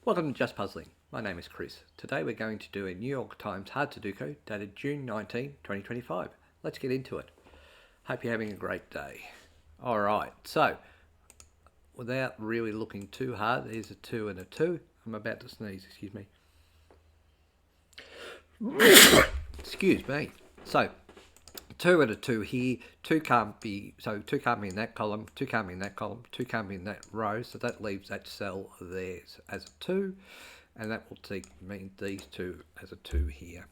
Welcome to Just Puzzling. My name is Chris. Today we're going to do a New York Times hard Sudoku dated June 19, 2025. Let's get into it. Hope you're having a great day. Alright, so without really looking too hard, there's a 2 and a 2. I'm about to sneeze, excuse me. Excuse me. So 2 and a 2 here, 2 can't be in that column, 2 can't be in that column, 2 can't be in that row, so that leaves that cell there as a 2, and that will mean these 2 as a 2 here.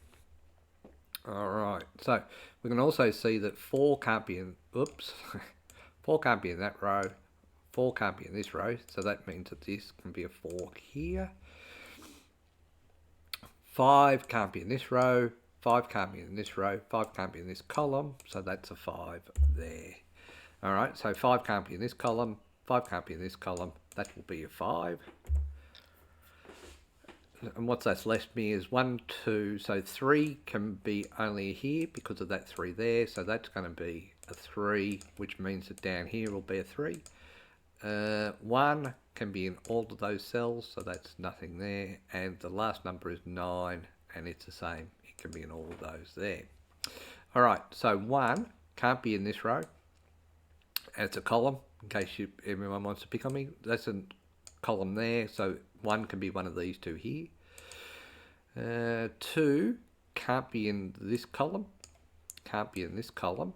Alright, so we can also see that 4 can't be in, 4 can't be in that row, 4 can't be in this row, so that means that this can be a 4 here. 5 can't be in this row, 5 can't be in this row, 5 can't be in this column, so that's a 5 there. Alright, so 5 can't be in this column, 5 can't be in this column, that will be a 5. And what's that's left me is 1, 2, so 3 can be only here because of that 3 there, so that's going to be a 3, which means that down here will be a 3. 1 can be in all of those cells, so that's nothing there, and the last number is 9, and it's the same. It can be in all of those there. Alright, so 1 can't be in this row, and it's a column, in case everyone wants to pick on me. That's a column there, so 1 can be one of these 2 here. 2 can't be in this column, can't be in this column,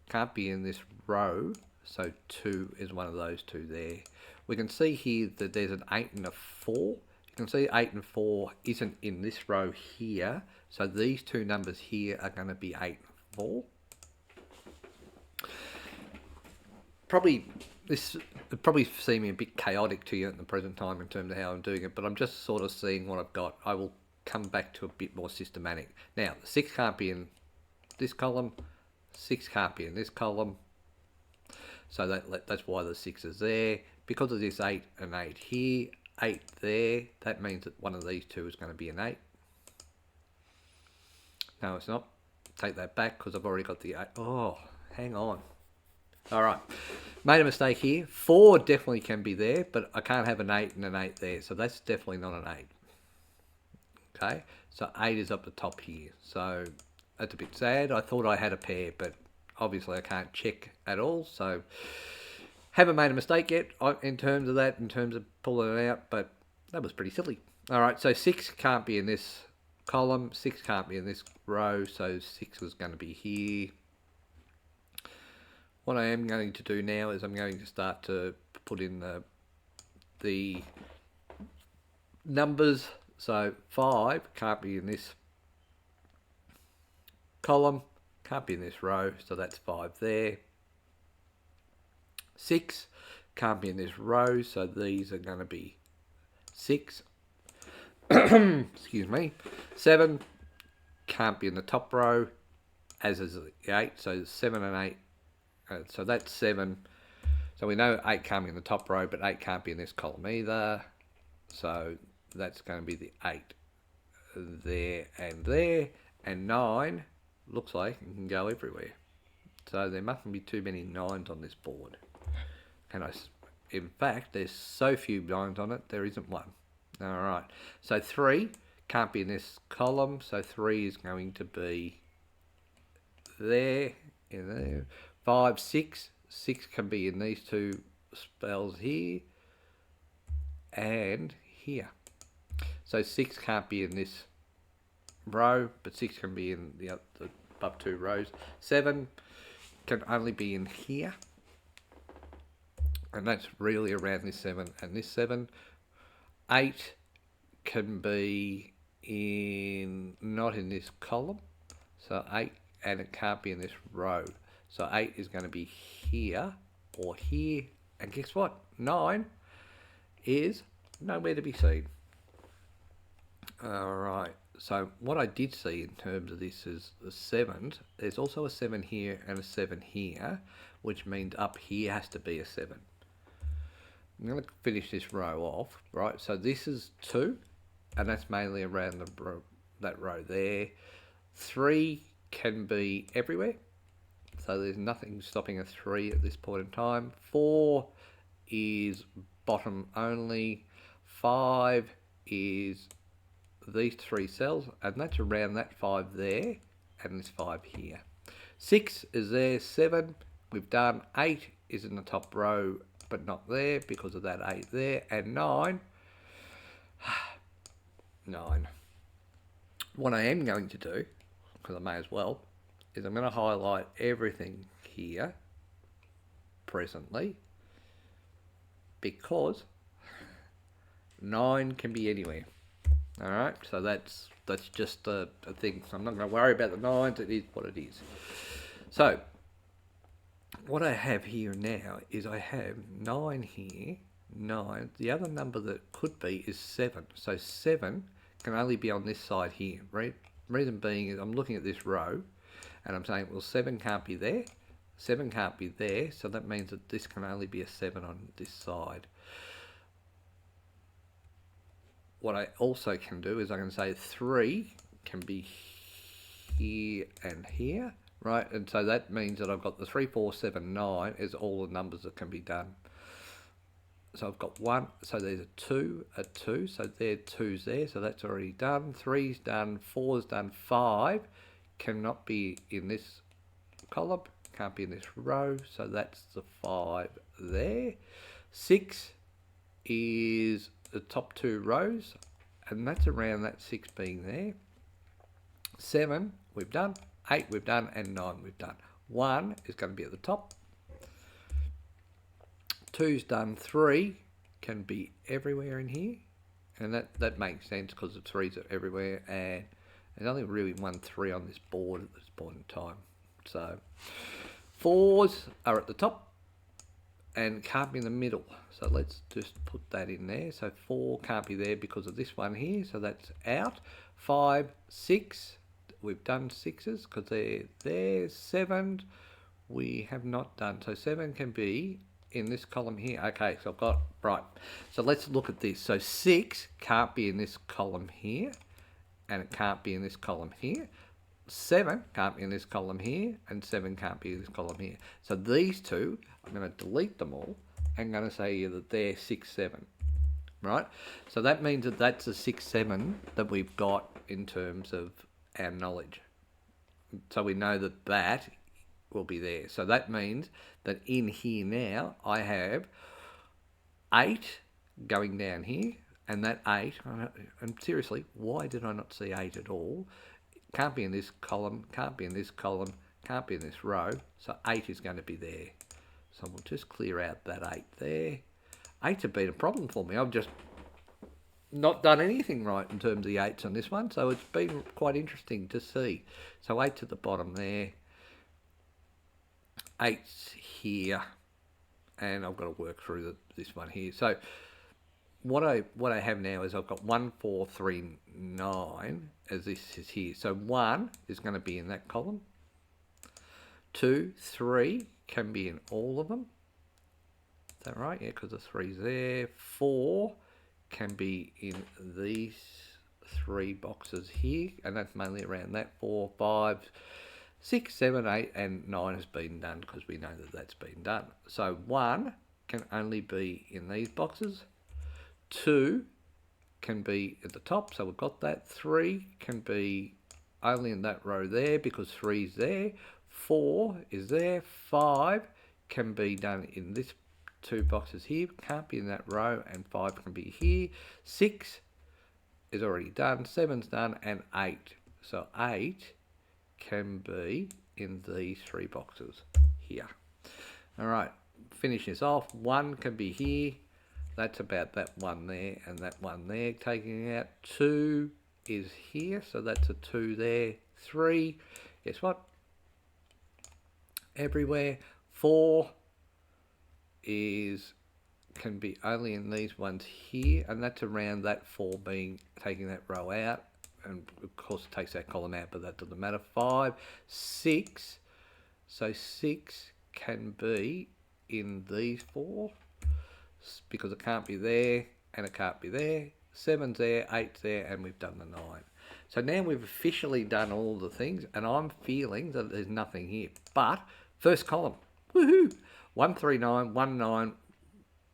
can't be in this row, so 2 is one of those 2 there. We can see here that there's an 8 and a 4. You can see 8 and 4 isn't in this row here, so these 2 numbers here are going to be 8 and 4. This would probably seem a bit chaotic to you at the present time in terms of how I'm doing it, but I'm just sort of seeing what I've got. I will come back to a bit more systematic. Now, 6 can't be in this column, 6 can't be in this column, so that's why the 6 is there. Because of this 8 and 8 here, 8 there, that means that one of these 2 is going to be an 8. No, it's not. Take that back because I've already got the 8. Oh, hang on. Alright, made a mistake here. 4 definitely can be there, but I can't have an 8 and an 8 there, so that's definitely not an 8. Okay, so 8 is up the top here, so that's a bit sad. I thought I had a pair, but obviously I can't check at all, so haven't made a mistake yet in terms of that, in terms of pulling it out, but that was pretty silly. Alright, so 6 can't be in this column, 6 can't be in this row, so 6 is going to be here. What I am going to do now is I'm going to start to put in the numbers. So 5 can't be in this column, can't be in this row, so that's 5 there. 6 can't be in this row, so these are going to be 6. Excuse me. 7 can't be in the top row, as is the 8, so 7 and 8. So that's 7. So we know 8 can't be in the top row, but 8 can't be in this column either. So that's going to be the 8 there, and 9 looks like it can go everywhere. So there mustn't be too many 9s on this board. And in fact, there's so few 9s on it, there isn't one. Alright, so 3 can't be in this column, so 3 is going to be there, in there. 5, 6 can be in these 2 spells here and here. So 6 can't be in this row, but 6 can be in the above 2 rows. 7 can only be in here, and that's really around this 7 and this 7. 8 can be not in this column, so 8, and it can't be in this row. So 8 is going to be here or here, and guess what? 9 is nowhere to be seen. Alright, so what I did see in terms of this is the 7s. There's also a 7 here and a 7 here, which means up here has to be a 7. I'm going to finish this row off, right? So this is 2, and that's mainly around that row there. 3 can be everywhere, so there's nothing stopping a 3 at this point in time. 4 is bottom only. 5 is these 3 cells, and that's around that 5 there, and this 5 here. 6 is there, 7 we've done, 8 is in the top row, but not there because of that 8 there, and 9, 9. What I am going to do, because I may as well, is I'm going to highlight everything here presently, because 9 can be anywhere. Alright, so that's just a thing. So I'm not going to worry about the 9s, it is what it is. So, what I have here now is I have 9 here, 9. The other number that could be is 7. So 7 can only be on this side here. Reason being is I'm looking at this row, and I'm saying, well, 7 can't be there, 7 can't be there, so that means that this can only be a 7 on this side. What I also can do is I can say 3 can be here and here, right? And so that means that I've got the 3, 4, 7, 9 is all the numbers that can be done. So I've got 1, so there's a 2, so there 2's there, so that's already done. 3's done, 4's done, 5 cannot be in this column, can't be in this row, so that's the 5 there. 6 is the top 2 rows, and that's around that 6 being there. 7 we've done, 8 we've done, and 9 we've done. 1 is going to be at the top. 2's done, 3 can be everywhere in here, and that makes sense because the 3's are everywhere, and there's only really 1 3 on this board at this point in time. So 4's are at the top and can't be in the middle, so let's just put that in there. So 4 can't be there because of this one here, so that's out. 5, 6, we've done 6's because they're there. 7 we have not done, so 7 can be in this column here. Okay, so I've got, right, so let's look at this. So 6 can't be in this column here, and it can't be in this column here. 7 can't be in this column here, and 7 can't be in this column here. So these two, I'm going to delete them all. I'm going to say that they're 6, 7, right? So that means that that's a 6, 7 that we've got in terms of our knowledge. So we know that that will be there. So that means that in here now, I have 8 going down here, and that 8, and seriously, why did I not see 8 at all? Can't be in this column, can't be in this column, can't be in this row, so 8 is going to be there. So we'll just clear out that 8 there. 8's have been a problem for me. I've just not done anything right in terms of the 8's on this one, so it's been quite interesting to see. So 8's at the bottom there, 8's here, and I've got to work through this one here. So what I have now is I've got 1, 4, 3, 9 as this is here. So 1 is going to be in that column. 2, 3 can be in all of them. Is that right? Yeah, because the 3's there. 4 can be in these 3 boxes here, and that's mainly around that. 4, 5, 6, 7, 8, and 9 has been done because we know that that's been done. So 1 can only be in these boxes. 2 can be at the top, so we've got that. 3 can be only in that row there because 3's there. 4 is there. 5 can be done in this 2 boxes here, can't be in that row, and 5 can be here. 6 is already done, 7's done, and 8. So 8 can be in these 3 boxes here. All right, finish this off. 1 can be here. That's about that 1 there and that 1 there, taking out. 2 is here, so that's a 2 there. 3, guess what? Everywhere. 4 can be only in these ones here, and that's around that 4 being, taking that row out, and of course it takes that column out, but that doesn't matter. 5, 6, so 6 can be in these 4, because it can't be there and it can't be there. 7's there, 8's there, and we've done the 9. So now we've officially done all the things, and I'm feeling that there's nothing here. But first column, woohoo! 139, 19,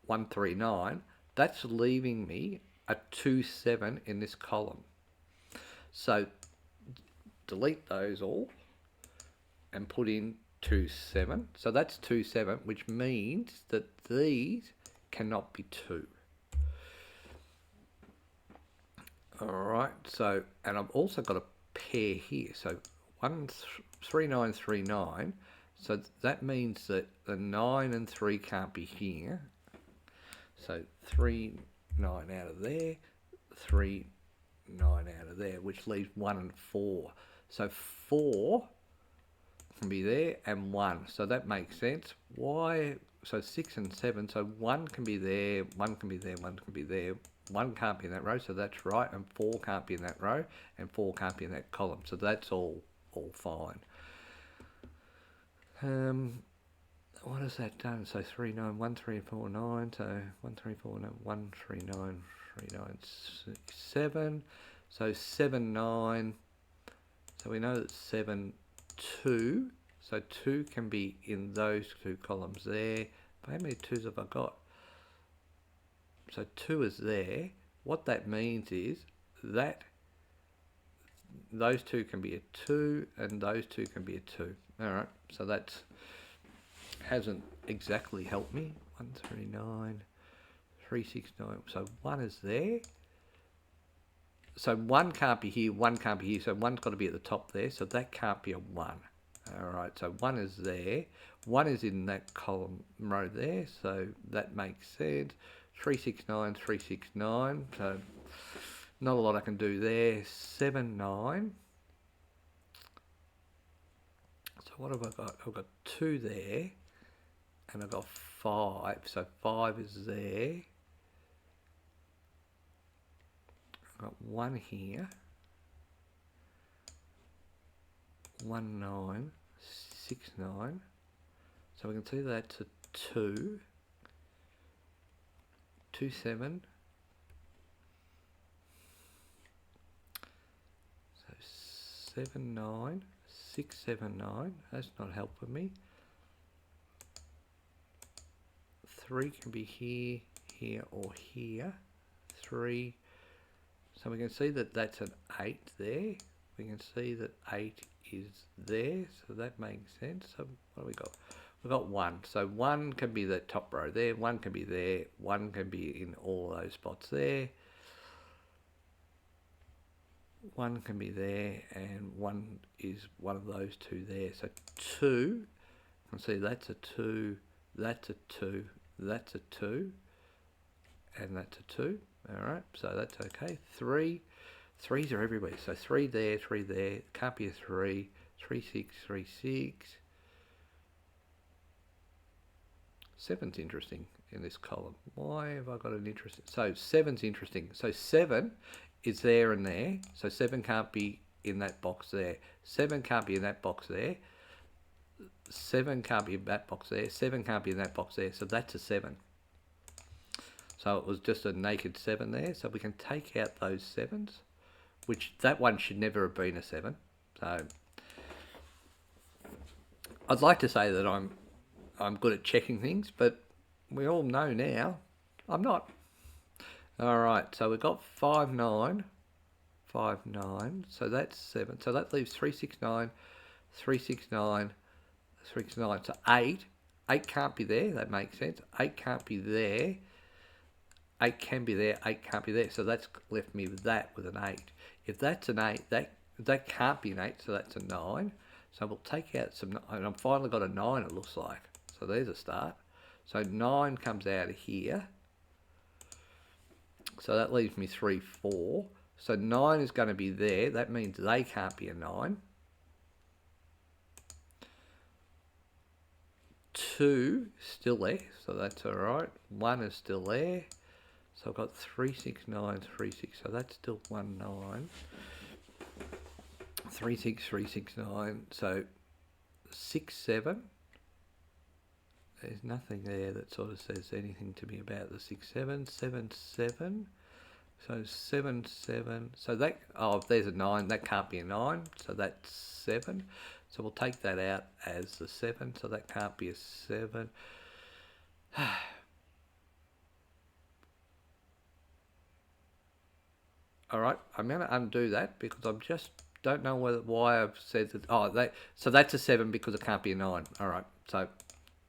139. That's leaving me a 2, 7 in this column. So delete those all and put in 2, 7. So that's 2, 7, which means that these cannot be 2. Alright, so, and I've also got a pair here. So 3939. So that means that the 9 and 3 can't be here. So 3, 9 out of there, 3, 9 out of there, which leaves 1 and 4. So 4 can be there and 1. So that makes sense. Why? So 6 and 7. So 1 can be there, 1 can be there, 1 can be there. 1 can't be in that row, so that's right, and 4 can't be in that row, and 4 can't be in that column. So that's all fine. What has that done? So 3, 9, 1, 3, 4, 9. So 1, 3, 4, 9, 1, 3, 9, 3, 9, 6, 7. So 7, 9. So we know that 7, 2. So 2 can be in those 2 columns there. But how many 2s have I got? So 2 is there. What that means is that those 2 can be a 2 and those 2 can be a 2. Alright, so that hasn't exactly helped me. 1, 3, 9, 3, 6, 9. So 1 is there. So 1 can't be here, 1 can't be here. So 1's got to be at the top there. So that can't be a 1. Alright, so 1 is there. 1 is in that column row there. So that makes sense. 3, 6, 9, 3, 6, 9. So not a lot I can do there. 7, 9. So what have I got? I've got 2 there. And I've got 5. So 5 is there. I've got 1 here. 1, 9. 6, 9. So we can see that's a 2. 2, 7. So 7, 9. 6, 7, 9. That's not helping me. 3 can be here, here, or here. 3. So we can see that that's an 8 there. We can see that 8 is there. So that makes sense. So what have we got? We've got 1. So 1 can be the top row there. 1 can be there. 1 can be in all those spots there. 1 can be there. And 1 is one of those 2 there. So 2. You can see that's a 2. That's a 2. That's a 2. And that's a 2. Alright, so that's okay. 3. 3s are everywhere. So 3 there, 3 there. Can't be a 3. 3, 6, 3, 6. 7's interesting in this column. Why have I got an interest? So 7's interesting. So 7 is there and there. So 7 can't be in that box there. 7 can't be in that box there. 7 can't be in that box there. 7 can't be in that box there. So that's a 7. So it was just a naked 7 there. So we can take out those 7s, which that one should never have been a 7. So I'd like to say that I'm good at checking things, but we all know now I'm not. Alright, so we've got 5, 9. 5, 9. So that's 7. So that leaves 3, 6, 9. 3, 6, 9. 3, 6, 9. So 8. 8 can't be there. That makes sense. 8 can't be there. 8 can be there. 8 can't be there. So that's left me with that, with an 8. If that's an 8, that can't be an 8, so that's a 9. So we'll take out some, and I've finally got a 9 it looks like. So there's a start. So 9 comes out of here. So that leaves me 3, 4. So 9 is going to be there. That means they can't be a 9. 2 still there, so that's alright. 1 is still there. So I've got 3, 6, 9, 3, 6. So that's still 1, 9. 3, 6, 3, 6, 9. So 6, 7. There's nothing there that sort of says anything to me about the 6, 7. 7, 7. So 7, 7. So that, oh, if there's a 9, that can't be a 9. So that's 7. So we'll take that out as the 7. So that can't be a 7. All right, I'm going to undo that because I'm just don't know why I've said that. Oh, so that's a 7 because it can't be a 9. All right, so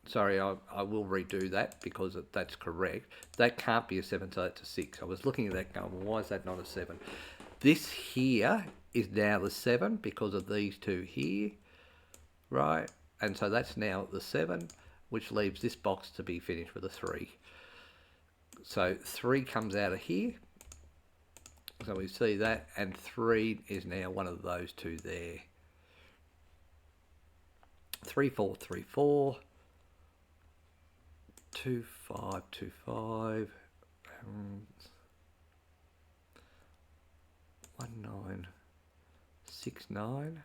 sorry, I will redo that because that's correct. That can't be a 7, so that's a 6. I was looking at that going, well, why is that not a 7? This here is now the 7 because of these two here, right? And so that's now the 7, which leaves this box to be finished with a 3. So 3 comes out of here. So we see that, and 3 is now one of those two there. 3, 4, 3, 4. 2, 5, 2, 5. 1, 9, 6, 9.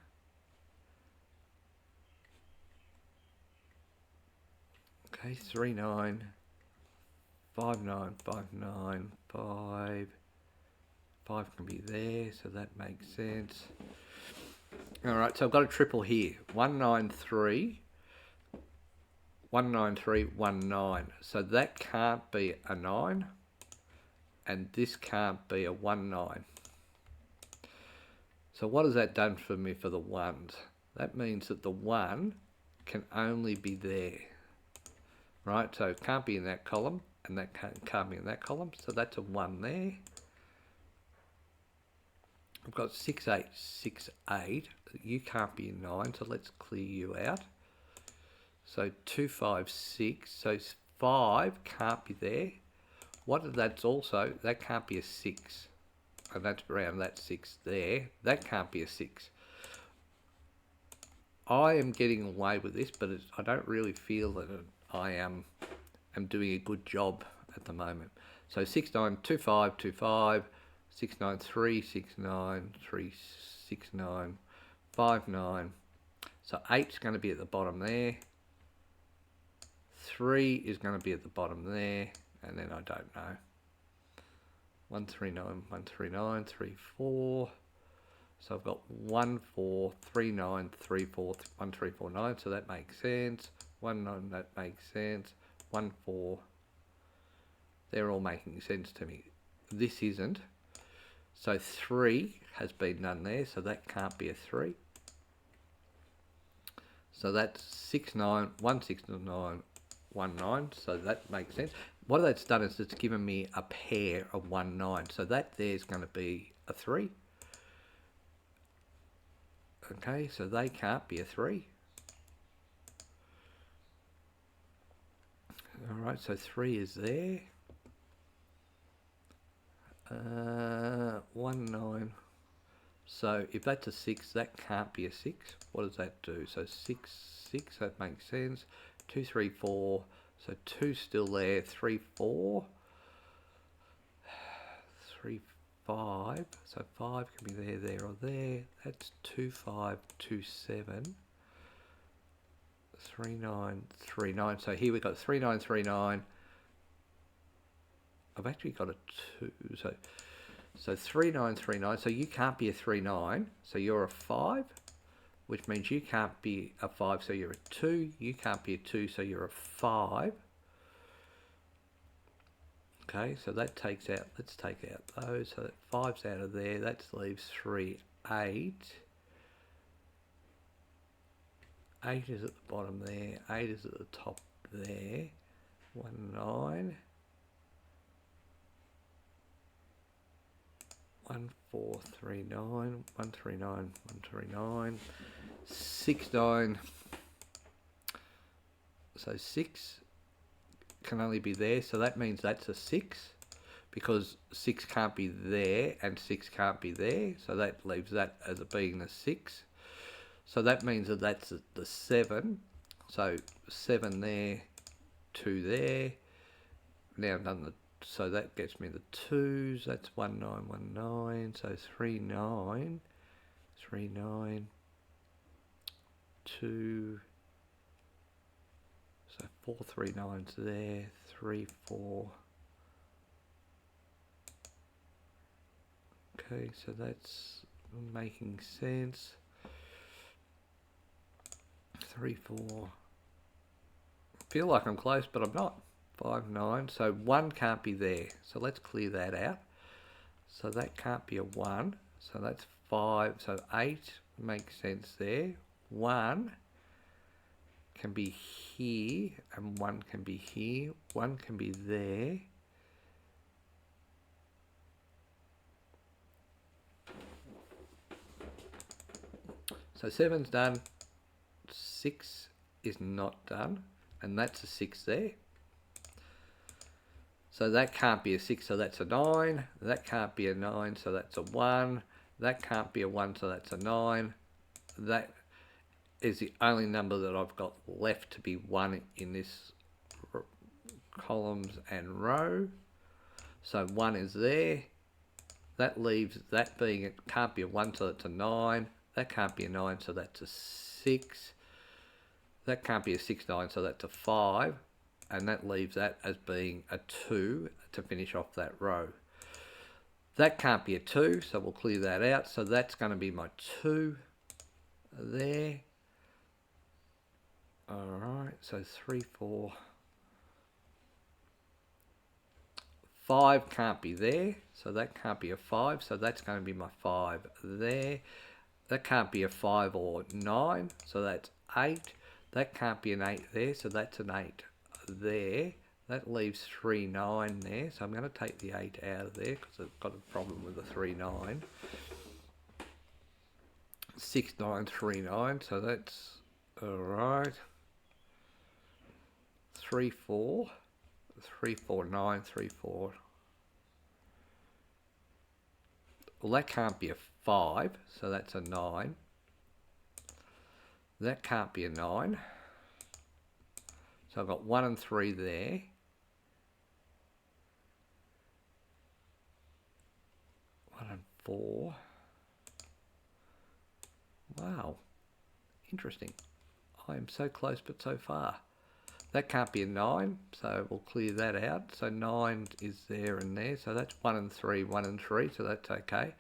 Okay, 3, 9. 5, 9, 5, 9, 5. 5 can be there, so that makes sense. Alright, so I've got a triple here. 1, 9, 3. 1, 9, 3, 1, 9. So that can't be a 9. And this can't be a 1, 9. So what has that done for me for the 1s? That means that the 1 can only be there. Right, so it can't be in that column, and that can't be in that column. So that's a 1 there. I've got 6, 8, 6, 8. You can't be in 9, so let's clear you out. So 2, 5, 6. So 5 can't be there. That's also, that can't be a 6. And that's around that 6 there. That can't be a 6. I am getting away with this, but I don't really feel that I am doing a good job at the moment. So 6, 9, 2, 5, 2, 5. 6, 9, 3, 6, 9, 3, 6, 9, 5, 9. So 8's going to be at the bottom there. 3 is going to be at the bottom there. And then I don't know. 1, 3, 9, 1, 3, 9, 3, 4. So I've got 1, 4, 3, 9, 3, 4, 1, 3, 4, 9. So that makes sense. 1, 9, that makes sense. 1, 4. They're all making sense to me. This isn't. So 3 has been done there, so that can't be a 3. So that's 6, 9, 1, 6, 9, 1, 9. So that makes sense. What that's done is it's given me a pair of 1, 9. So that there's going to be a 3. Okay, so they can't be a 3. Alright, so 3 is there. 1, 9. So if that's a 6, that can't be a 6. What does that do? So 6, 6, that makes sense. 2, 3, 4. So 2's still there. 3, 4. 3, 5. So 5 can be there, there, or there. That's 2, 5, 2, 7. 3, 9, 3, 9. So here we've got 3, 9, 3, 9. I've actually got a 2. So 3, 9, 3, 9. So you can't be a 3, 9. So you're a 5, which means you can't be a 5. So you're a 2. You can't be a 2. So you're a 5. Okay, so that takes out, let's take out those. So that 5's out of there. That leaves 3, 8. 8 is at the bottom there. 8 is at the top there. 1, 9. 1, 4, 3, 9. 1, 3, 9. 1, 3, 9. 6, 9. So 6 can only be there. So that means that's a 6. Because 6 can't be there and 6 can't be there. So that leaves that as being the 6. So that means that that's the 7. So 7 there, 2 there. Now I've done the, so that gets me the 2s. That's 1, 9, 1, 9. So 3, 9, 3, 9, 2. So 4, 3, 9's there. 3, 4. Okay, so that's making sense. 3, 4. Feel like I'm close, but I'm not. 5, 9. So 1 can't be there. So let's clear that out. So that can't be a 1. So that's 5. So 8 makes sense there. 1 can be here and 1 can be here. 1 can be there. So 7's done. 6 is not done. And that's a 6 there. So that can't be a 6, so that's a 9. That can't be a 9, so that's a 1. That can't be a 1, so that's a 9. That is the only number that I've got left to be 1 in this columns and row. So 1 is there. That leaves that being, it can't be a 1, so that's a 9. That can't be a 9, so that's a 6. That can't be a 6, 9, so that's a 5. And that leaves that as being a 2 to finish off that row. That can't be a 2, so we'll clear that out. So that's going to be my 2 there. Alright, so 3, 4. 5 can't be there, so that can't be a 5, so that's going to be my 5 there. That can't be a 5 or 9, so that's 8. That can't be an 8 there, so that's an 8 there. That leaves 3, 9 there, so I'm going to take the 8 out of there because I've got a problem with the 3, 9. 6, 9, 3, 9, so that's alright. 3, 4. 3, 4, 9, 3, 4. Well, that can't be a 5, so that's a 9. That can't be a 9. So I've got 1 and 3 there. One and 4. Wow. Interesting. I am so close but so far. That can't be a 9, so we'll clear that out. So 9 is there and there. So that's 1 and 3, 1 and 3, so that's okay.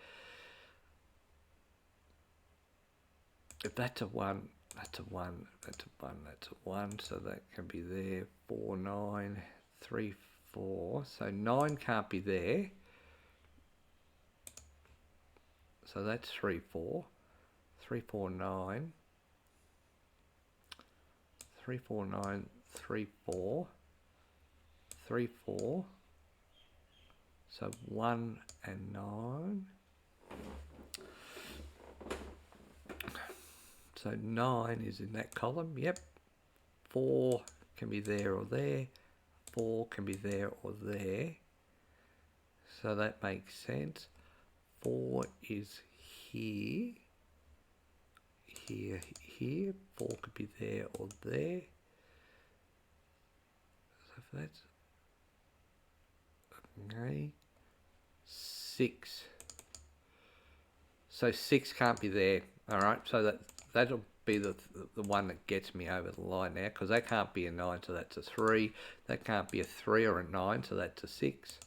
If that's a 1, that's a 1, that's a 1, that's a 1, so that can be there. 4, 9, 3, 4. So 9 can't be there. So that's 3, 4. 3, 4, 9. 3, 4, 9, 3, 4. 3, 4. So 1 and 9. So 9 is in that column, yep. 4 can be there or there. 4 can be there or there. So that makes sense. 4 is here. Here, here. 4 could be there or there. So if that's... Okay. 6. So 6 can't be there. Alright, so that'll be the one that gets me over the line now, because that can't be a 9, so that's a 3. That can't be a 3 or a 9, so that's a 6.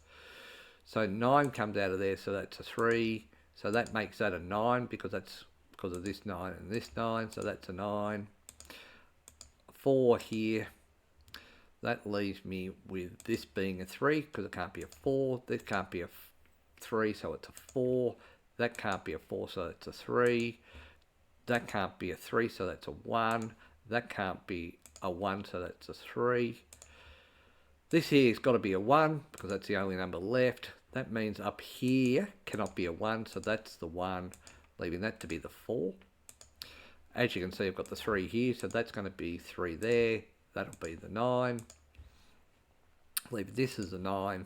So 9 comes out of there, so that's a 3. So that makes that a 9, because that's because of this 9 and this 9, so that's a 9. 4 here. That leaves me with this being a 3, because it can't be a 4. This can't be a 3, so it's a 4. That can't be a 4, so it's a 3. That can't be a 3, so that's a 1. That can't be a 1, so that's a 3. This here has got to be a 1, because that's the only number left. That means up here cannot be a 1, so that's the 1, leaving that to be the 4. As you can see, I've got the 3 here, so that's going to be 3 there. That'll be the 9. Leave this as a 9.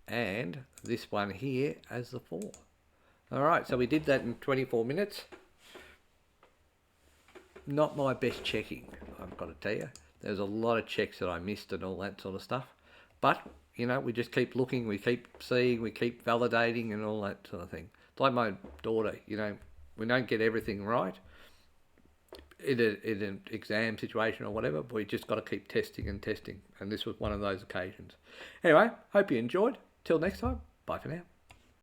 And this one here as the 4. Alright, so we did that in 24 minutes. Not my best checking, I've got to tell you. There's a lot of checks that I missed and all that sort of stuff. But, you know, we just keep looking, we keep seeing, we keep validating and all that sort of thing. It's like my daughter, you know, we don't get everything right in an exam situation or whatever, but we just got to keep testing and testing. And this was one of those occasions. Anyway, hope you enjoyed. Till next time, bye for now.